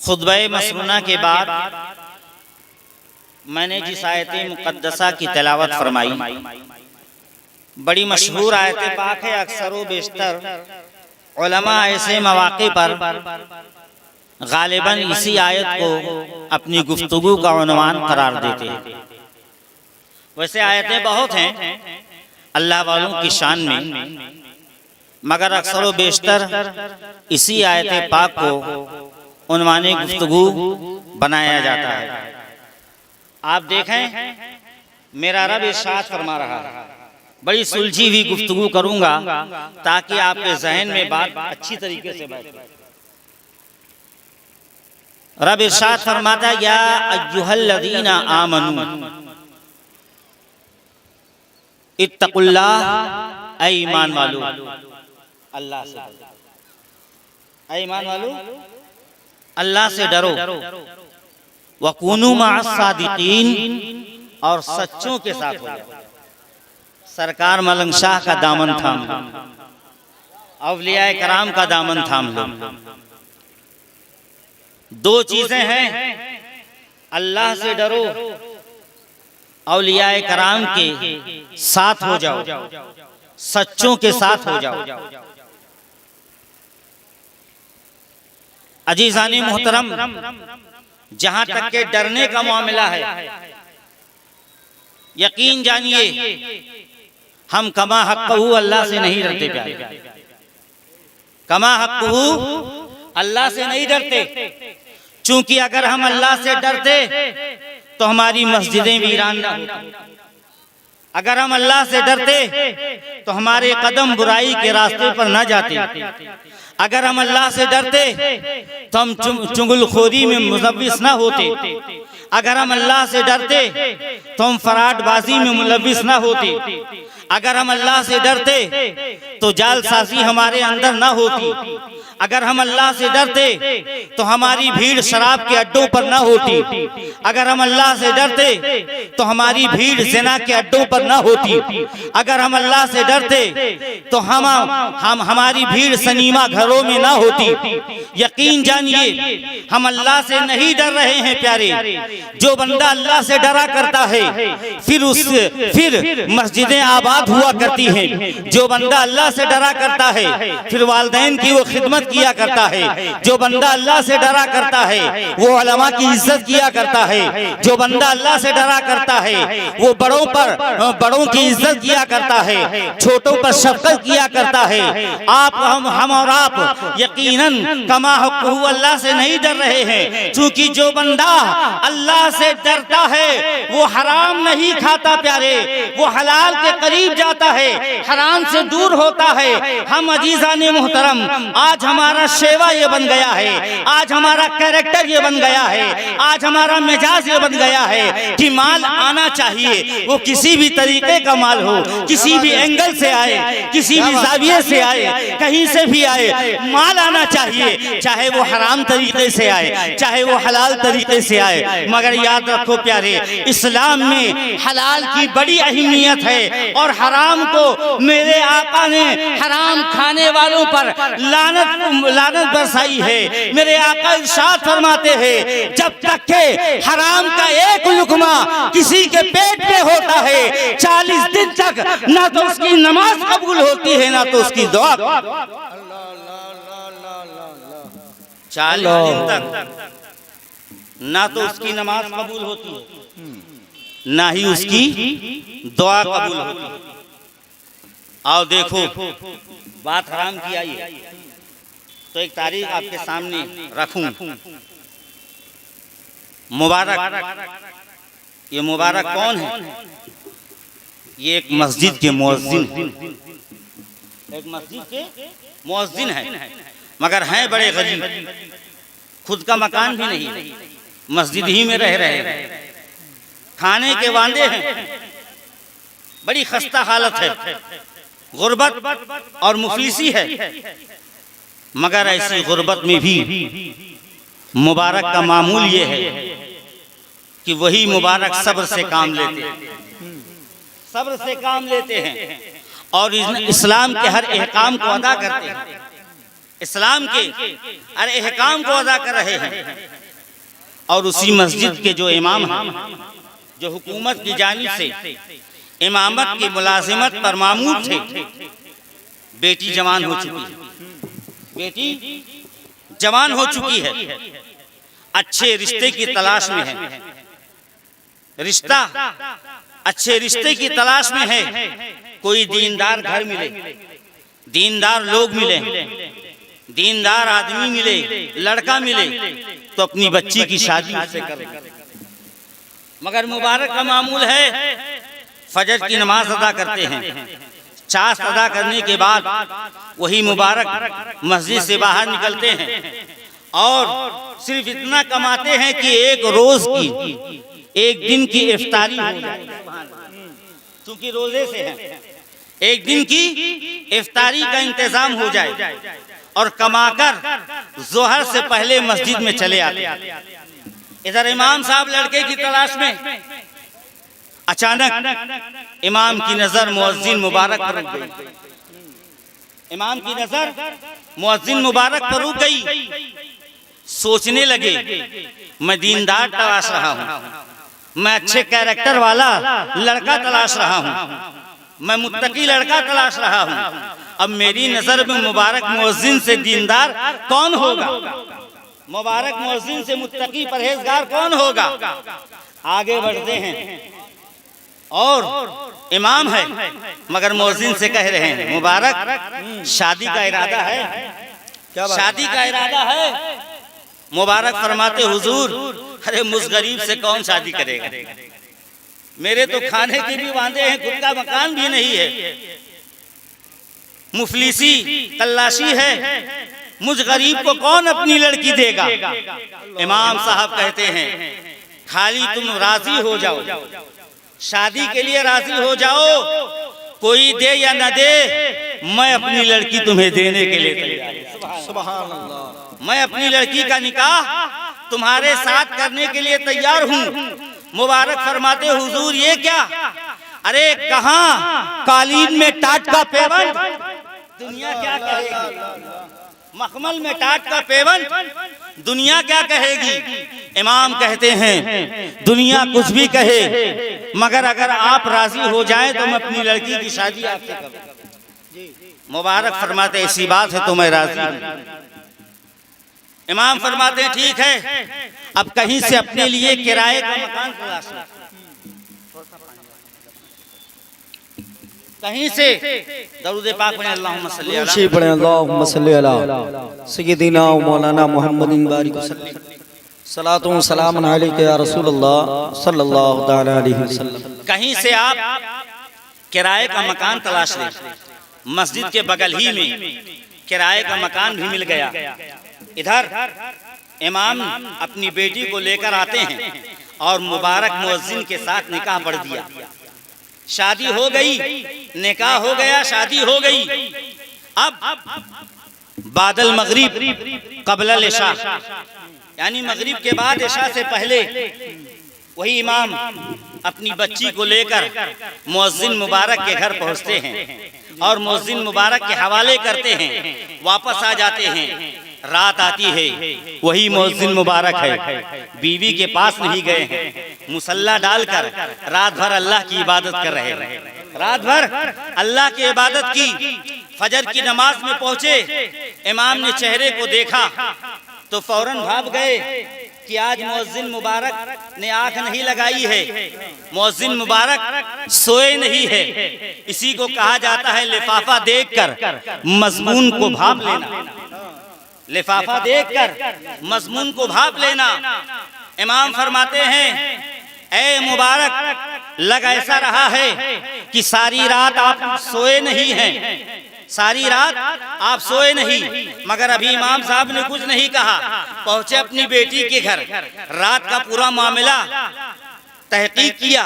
खुतबा मसनूना के बाद मैंने जिस आयत मुक़द्दसा की तिलावत फरमाई, बड़ी मशहूर आयत पाक है। अक्सर व बेशतर उलमा ऐसे मौक़े पर गालिबन इसी आयत को अपनी गुफ्तगू का उन्वान करार देते हैं। वैसे आयतें बहुत हैं अल्लाह वालों की शान में, मगर अक्सर व बेशतर इसी आयत पाक को उन्वाने गुफ्तगू बनाया जाता है। आप देखें मेरा रब इरशाद फरमा रहा है, बड़ी सुलझी हुई गुफ्तगू करूंगा ताकि आपके जहन में बात अच्छी तरीके से बैठे। रब इरशाद फरमाता, या अय्युहल्लज़ीना आमनू इत्तकुल्लाह, ऐ ईमान वालो अल्लाह से डरो। ऐ ईमान वालो अल्लाह से डरो। वकूनू मअस सादिकीन, और सच्चों के साथ हो जाओ। सरकार मलंग शाह का दामन थाम लो, औलियाए कराम का दामन थाम लो। दो चीजें हैं, अल्लाह से डरो, औलियाए कराम के साथ हो जाओ, सच्चों के साथ हो जाओ। अजीजानी मोहतरम, जहां तक के डरने का मामला है, यकीन जानिए हम कमा हक़्क़हू अल्लाह से नहीं डरते। प्यारे, कमा हक़्क़हू अल्लाह से नहीं डरते, चूंकि अगर हम अल्लाह से डरते तो हमारी मस्जिदें वीरान न होती। अगर हम अल्लाह से डरते तो हमारे कदम बुराई के रास्ते पर न जाते। अगर हम अल्लाह से डरते तो हम चुगलखोरी में मुलव्विस न होते। अगर हम अल्लाह से डरते तो हम फराडबाजी में मुलव्विस न होते। अगर हम अल्लाह से डरते तो जालसाजी हमारे अंदर न होती। अगर हम अल्लाह से डरते तो हमारी भीड़ शराब के अड्डों पर न होती। अगर हम अल्लाह से डरते तो हमारी भीड़ ज़िना के अड्डों पर न होती। अगर हम अल्लाह से डरते तो हम हमारी भीड़ सनीमा घरों में न होती। यकीन जानिए हम अल्लाह से नहीं डर रहे हैं प्यारे। जो बंदा अल्लाह से डरा करता है फिर मस्जिदें आबाद हुआ करती हैं। जो बंदा अल्लाह से डरा करता है फिर वालिदैन की वो खिदमत किया करता है। जो बंदा अल्लाह से डरा करता है वो उलमा की इज्जत किया करता है। जो बंदा अल्लाह से डरा करता है वो बड़ों की इज्जत किया करता है, छोटों पर शफ़क़त किया करता है। हम और आप यकीनन कमा हक़्क़हू अल्लाह से नहीं डर रहे हैं, क्योंकि जो बंदा अल्लाह से डरता है वो हराम नहीं खाता प्यारे, वो हलाल के करीब जाता है, हराम से दूर होता है। हम अजीज़ाने मोहतरम, आज हमारा शेवा ये बन गया है, आज हमारा कैरेक्टर ये बन गया है, आज हमारा मिजाज ये बन गया है कि माल आना चाहिए, वो किसी भी तरीके का माल हो, किसी भी एंगल से आए, किसी भी ज़ाविये से आए, कहीं से भी आए, माल आना चाहिए, चाहे वो हराम तरीके से आए, चाहे वो हलाल तरीके से आए। मगर याद रखो प्यारे, इस्लाम में हलाल की बड़ी अहमियत है और हराम को मेरे आका ने हराम खाने वालों पर लानत बरसाई है। मेरे आका इरशाद फरमाते हैं, जब तक के हराम का एक लुकमा किसी के पेट में होता है 40 दिन तक ना तो उसकी नमाज कबूल होती है ना तो उसकी दुआ। 40 दिन तक ना तो उसकी नमाज कबूल होती है ना ही उसकी दुआ कबूल होती है। आओ देखो बात हराम की आई है तो एक तारीख आपके सामने रखूं। मुबारक, ये मुबारक कौन है? ये एक मस्जिद के मुअज्जिन, एक मस्जिद के मुअज्जिन है, मगर हैं बड़े गरीब, खुद का मकान भी नहीं, मस्जिद ही में रह रहे हैं, खाने के वांदे हैं, बड़ी खस्ता हालत है, गुर्बत और मुफलिसी है। मगर ऐसी गुर्बत में भी मुबारक का मामूल ये है कि वही मुबारक सब्र से काम लेते हैं, सब्र से काम लेते हैं और इस्लाम के हर अहकाम को अदा करते हैं, इस्लाम के हर अहकाम को अदा कर रहे हैं। और उसी मस्जिद के जो इमाम हैं, जो हुकूमत की जानिब से इमामत की मुलाजिमत पर मामूर थे, बेटी जवान हो चुकी है, बेटी जवान हो चुकी है, अच्छे रिश्ते की तलाश में है, रिश्ता अच्छे रिश्ते की तलाश में है, कोई दीनदार घर मिले, दीनदार लोग मिले, दीनदार आदमी मिले, लड़का मिले तो अपनी बच्ची की शादी उससे कर। मगर मुबारक का मामूल है फजर की नमाज अदा करते हैं, चाश अदा करने के बाद वही मुबारक मस्जिद से बाहर निकलते हैं और सिर्फ इतना कमाते हैं कि एक रोज की, एक दिन की इफ्तारी हो जाए, क्योंकि रोजे से है, एक दिन की इफ्तारी का इंतजाम हो जाए और कमाकर जोहर से पहले मस्जिद में चले आते। इधर इमाम साहब लड़के की तलाश में, अचानक इमाम की नजर मुअज्जिन मुबारक पर रुक गई, इमाम की नजर मुअज्जिन मुबारक पर रुक गई। सोचने लगे मैं दीनदार तलाश रहा हूँ, मैं अच्छे कैरेक्टर वाला लड़का तलाश रहा हूँ, मैं मुत्तकी लड़का तलाश रहा हूँ, अब मेरी नजर में मुबारक मुअज्जिन से दीनदार कौन होगा, मुबारक मुअज्जिन से मुत्तकी परहेजगार कौन होगा। आगे बढ़ते हैं और इमाम है मगर मुअज्जिन से कह रहे हैं मुबारक शादी का इरादा है, क्या शादी का इरादा है। मुबारक फरमाते हुजूर अरे मुझ गरीब से कौन शादी करेगा, मेरे तो खाने के भी वांदे हैं, खुद का मकान भी नहीं है, मुफलिसी तलाशी है, मुझ गरीब को कौन अपनी लड़की देगा। इमाम साहब कहते हैं खाली तुम राजी हो जाओ, शादी के लिए राजी हो जाओ, कोई दे या न दे मैं अपनी लड़की तुम्हें देने के लिए तैयार, सुभान अल्लाह, मैं अपनी लड़की का निकाह तुम्हारे साथ करने के लिए तैयार हूँ। मुबारक फरमाते हुजूर ये क्या, अरे कहाँ कालीन में टाट का पेवन, दुनिया क्या कहेगी, मखमल में टाट का पेवन, दुनिया क्या कहेगी। इमाम कहते हैं दुनिया कुछ भी कहे मगर अगर आप राजी हो जाएं तो मैं अपनी लड़की की शादी आपसे करूं। मुबारक फरमाते ऐसी बात है तो मैं राजी हूं। इमाम फरमाते हैं ठीक है, अब कहीं से अपने लिए किराए का मकान तलाश लो, कहीं से दरूद पाक पढ़ें, अल्लाहुम्मा सल्ली अला सय्यिदिना मौलाना मुहम्मदिन बारिक वसल्लम, सलातु व सलामुन अलैका या रसूलल्लाह सल्लल्लाहु तआला अलैहि वसल्लम। कहीं से आप किराए का मकान तलाश लें, मस्जिद के बगल ही में किराए का मकान भी मिल गया। इधर इमाम अपनी बेटी को लेकर आते हैं और मुबारक मुअज्जिन के साथ निकाह पढ़ दिया, शादी हो गई, निकाह हो गया, शादी हो गई। अब बादल मगरिब कबल इशा, यानी मगरिब के बाद इशा से पहले वही इमाम अपनी बच्ची को लेकर मुअज्जिन मुबारक के घर पहुंचते हैं और मुअज्जिन मुबारक के हवाले करते हैं, वापस आ जाते हैं। रात आती है, वही मुअज्जिन मुबारक है, बीवी के पास नहीं गए हैं, मुसल्ला डालकर रात भर अल्लाह की इबादत कर रहे हैं, रात भर अल्लाह की इबादत की। फजर की नमाज में पहुंचे, इमाम ने चेहरे को देखा तो फौरन भाग गए कि आज मुअज्जिन मुबारक ने आंख नहीं लगाई है, मुअज्जिन मुबारक सोए नहीं है। इसी को कहा जाता है लिफाफा देखकर मजमून को भाप लेना, लिफाफा देखकर मजमून को भाप लेना। इमाम फरमाते हैं ऐ मुबारक लग ऐसा रहा है कि सारी रात आप सोए नहीं हैं, सारी रात आप सोए नहीं। मगर अभी इमाम साहब ने कुछ नहीं कहा, पहुंचे अपनी बेटी के घर, रात का पूरा मामला तहकीक किया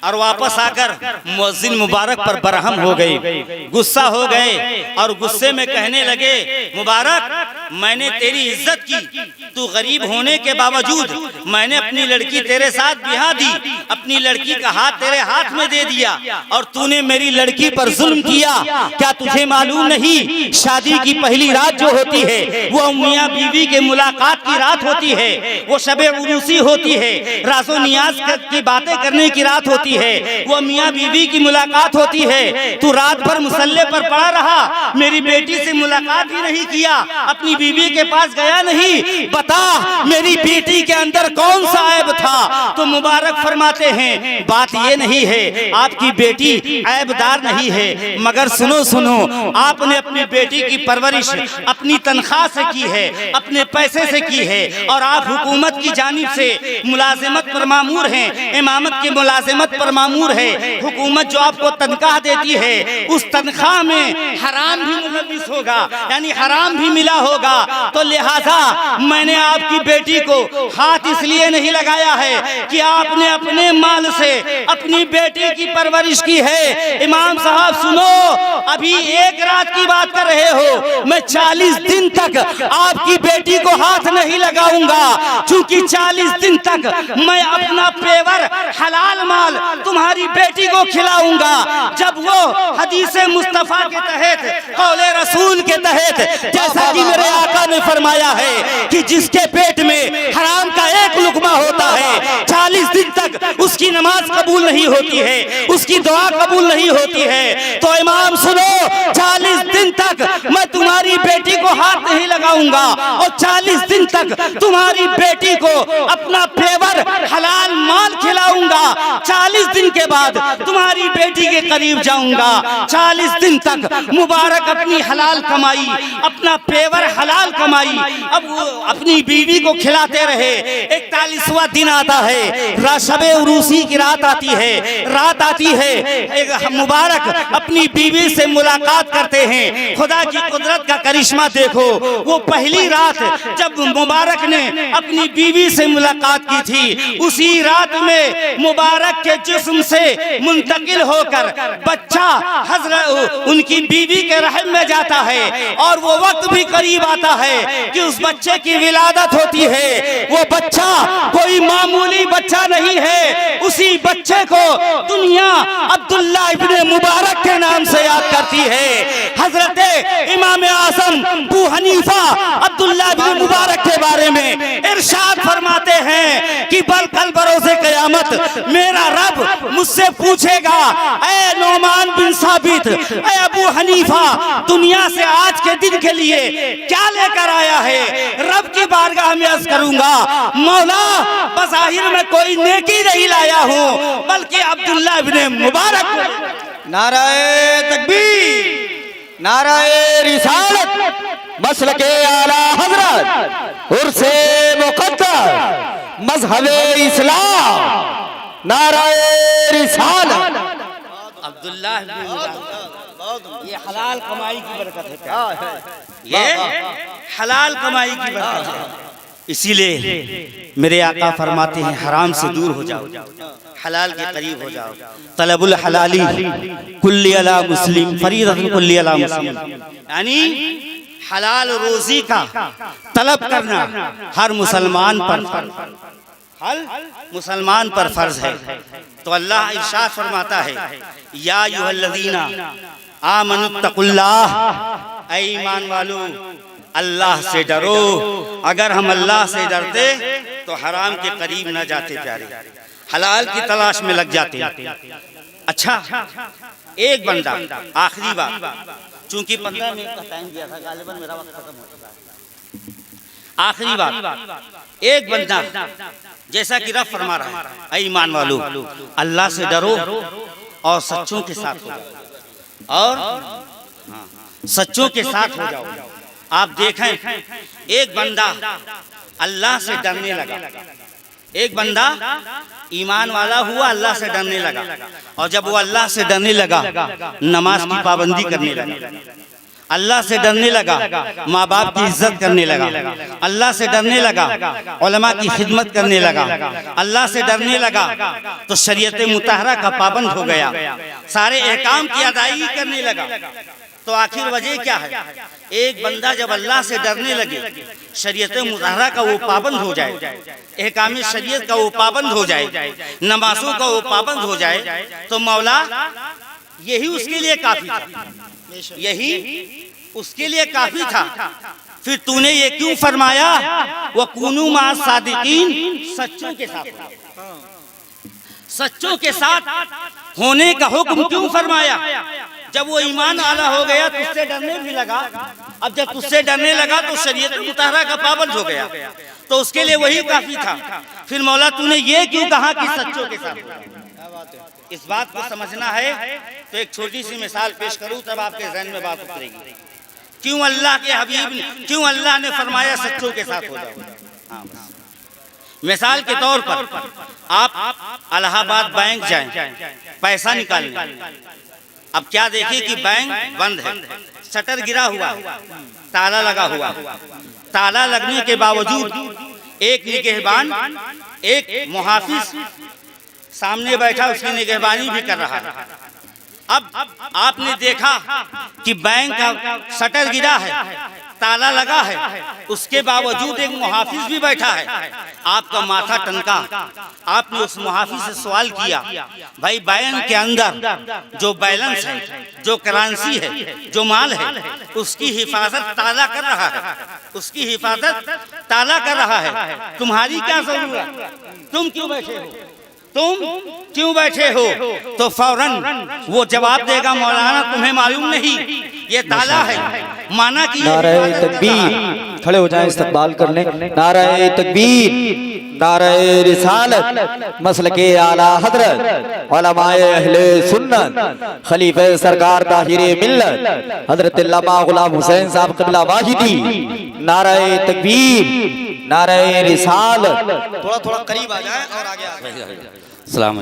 और वापस आकर मुअज्जिन मुबारक पर बरहम हो गए, गुस्सा हो गए और गुस्से में कहने लगे, मुबारक मैंने तेरी इज्जत की, तू गरीब होने के बावजूद मैंने अपनी लड़की तेरे साथ ब्याह दी, अपनी लड़की का हाथ तेरे हाथ में दे दिया और तूने मेरी लड़की पर जुल्म किया। क्या तुझे मालूम नहीं शादी की पहली रात जो होती है वो मियाँ बीवी के मुलाकात की रात होती है, वो शबे उरूसी होती है, राज़ो नियाज की बातें करने की रात होती है, वो मियाँ बीवी की मुलाकात होती है। तू रात भर मुसल्ले पर पड़ा रहा, मेरी बेटी से मुलाकात भी नहीं किया, अपनी बीवी के पास गया नहीं, बता मेरी बेटी के अंदर कौन सा ऐब था? तो मुबारक फरमाते हैं बात ये नहीं है आपकी बेटी ऐबदार नहीं है, मगर सुनो सुनो, आपने अपनी बेटी की परवरिश अपनी तनख्वाह से की है, अपने पैसे से की है और आप हुकूमत की जानिब से मुलाजिमत पर मामूर हैं, इमामत की मुलाजिमत पर मामूर है। हुकूमत जो आपको तनख्वाह देती है उस तनख्वाह में हराम भी मुलविस होगा, यानी हराम भी मिला होगा। तो लिहाजा मैंने आपकी बेटी को हाथ इसलिए नहीं लगाया है कि आपने अपने माल से अपनी बेटी की परवरिश की है। इमाम साहब सुनो, अभी एक रात की बात कर रहे हो, मैं 40 दिन तक आपकी बेटी को हाथ नहीं लगाऊंगा, क्योंकि 40 दिन तक मैं अपना पेवर हलाल माल तुम्हारी बेटी को खिलाऊंगा। जब वो हदीसे मुस्तफा के तहत कौले रसूल के तहत, जैसा कि मेरे आका ने फरमाया है कि जिसके पेट में हराम का एक लुकमा होता है 40 दिन तक उसकी नमाज कबूल नहीं होती है, उसकी दुआ कबूल नहीं होती है। तो इमाम सुनो, 40 दिन तक मैं तुम्हारी बेटी को हाथ नहीं लगाऊंगा और 40 दिन तक तुम्हारी बेटी को अपना पेवर हलाल माल खिलाऊंगा। 40 दिन के बाद तुम्हारी बेटी के करीब जाऊंगा। 40 दिन तक मुबारक अपनी हलाल कमाई, अपना पेवर हलाल कमाई, अब वो अपनी बीवी को खिलाते रहे। 41वां दिन आता है, शबे उरूसी की रात आती है, रात आती है, एक मुबारक अपनी बीवी से मुलाकात करते हैं। खुदा की कुदरत का करिश्मा देखो, वो पहली रात जब मुबारक ने अपनी बीवी से मुलाकात की थी, उसी रात में मुबारक के जिस्म से मुंतकिल होकर बच्चा हजरत उनकी बीवी के रहम में जाता है और वो वक्त भी करीब आता है कि उस बच्चे की विलादत होती है। वो बच्चा कोई मामूली बच्चा नहीं है, उसी बच्चे को दुनिया अब्दुल्ला इब्ने मुबारक के नाम से याद करती है। हजरत इमाम आज़म अबू हनीफा अब्दुल्ला इब्ने मुबारक के बारे में इरशाद फरमाते हैं कि बल कल बरोज़े क़यामत मेरा रब मुझसे पूछेगा, ऐ नौमान बिन साबित, ऐ अबू हनीफा, दुनिया से आज के दिन के लिए क्या लेकर आया है? रब की बारगाह में अर्ज़ करूंगा, मौला बज़ाहिर में कोई नेकी नहीं लाया हूँ, बल्कि अब्दुल्ला इब्ने मुबारक। नाराए तकबीर, नाराए रिसालत, मसलके आला हजरत, उर्से मुक़द्दस, मज़हबे इस्लाम, नाराए रिसालत। अब्दुल्ला इब्ने मुबारक, ये हलाल कमाई की बरकत है, ये हलाल कमाई की बरकत है। इसीलिए मेरे आका फरमाते हैं हराम से दूर हो जाओ, हलाल के करीब हो जाओ। तलबुल हलाली कुल्ली अला मुस्लिम फरीदतुन कुल्ली अला मुस्लिम, यानी हलाल रोजी का तलब करना हर मुसलमान पर फर्ज है। तो अल्लाह इरशाद फरमाता है, या अय्युहल्लज़ीना आमनुत्तकुल्लाह, ऐ ईमान वालो अल्लाह से डरो। अगर हम अल्लाह से डरते तो हराम के करीब न जाते, प्यारे हलाल की तलाश में लग जाते। अच्छा, एक बंदा, आखिरी बात, चूंकि 15 मिनट का टाइम दिया था, गालिबन मेरा वक्त खत्म हो चुका है। आखिरी बात, एक बंदा जैसा कि रब फरमा रहा है, ऐ ईमान वालो अल्लाह से डरो और सच्चों के साथ हो जाओ, और सच्चों के साथ हो जाओ। आप देखें, एक बंदा अल्लाह से डरने लगा, एक बंदा ईमान वाला हुआ, अल्लाह से डरने लगा, और जब वो अल्लाह से डरने लगा नमाज की पाबंदी करने लगा, अल्लाह से डरने लगा, माँ बाप की इज्जत करने लगा, अल्लाह से डरने लगा, उलमा की खिदमत करने लगा, अल्लाह से डरने लगा तो शरीयत मुतहरा का पाबंद हो गया, सारे अहकाम की अदायगी करने लगा। तो आखिर वजह क्या है? एक बंदा जब अल्लाह से डरने लगे, शरीयत मुतहरा का वो पाबंद हो जाए, अहकाम शरीयत का वो पाबंद हो जाए, नमाजों का वो पाबंद हो जाए, तो मौला यही उसके लिए काफी था, यही उसके लिए काफी था। फिर तूने ये क्यों फरमाया, वकूनू मा सादिकीन, सच्चों के साथ, सच्चों के साथ होने का हुक्म क्यों फरमाया? जब वो ईमान आला हो गया तो उससे डरने भी लगा, अब जब तुझसे डरने लगा तो शरीयत मुतहरा का पाबंद हो गया, तो उसके लिए वही काफी था। फिर मौला तूने ये क्यों कहा कि सच्चों के साथ? इस बात को समझना है तो एक छोटी सी मिसाल पेश करूं, तब आपके ज़हन में बात उतरेगी। क्यों अल्लाह के हबीब ने, क्यों अल्लाह ने फरमाया सच्चों के साथ हो जाओ? हाँ, मिसाल के तौर पर आप इलाहाबाद बैंक जाएं पैसा निकालने, अब क्या देखिए कि बैंक बंद है, शटर गिरा हुआ, ताला लगा हुआ, ताला लगने के बावजूद एक निगहबान, एक मुहाफिज सामने बैठा उसकी निगहबानी भी कर रहा है। अब आपने देखा कि बैंक का शटर गिरा है, ताला लगा है, उसके बावजूद एक मुहाफिज भी बैठा है। आपका माथा टनका, आपने उस मुहाफिज से सवाल किया, भाई बैंक के अंदर जो बैलेंस है, जो करेंसी है, जो माल है, उसकी हिफाजत ताला कर रहा है, उसकी हिफाजत ताला कर रहा है, तुम्हारी क्या जरूरत? तुम क्यों बैठे हो? तुम क्यों बैठे हो? तो फौरन वो जवाब देगा, मौलाना तुम्हें मालूम नहीं, ये ताला है। माना कि नारे तकबीर, खड़े हो जाएं इस्तकबाल कर लें। नारे तकबीर, नारे रिसालत, मसलके आला हजरत, उलमाए अहले सुन्नत, खलीफे सरकार ताहिरे मिल्लत हजरत अल्लामा गुलाम हुसैन साहब क़िबला वाहिदी। नारे तकबीर, नारे रिसालत। थोड़ा थोड़ा करीब आ जाए और आगे आ जाए। सलाम।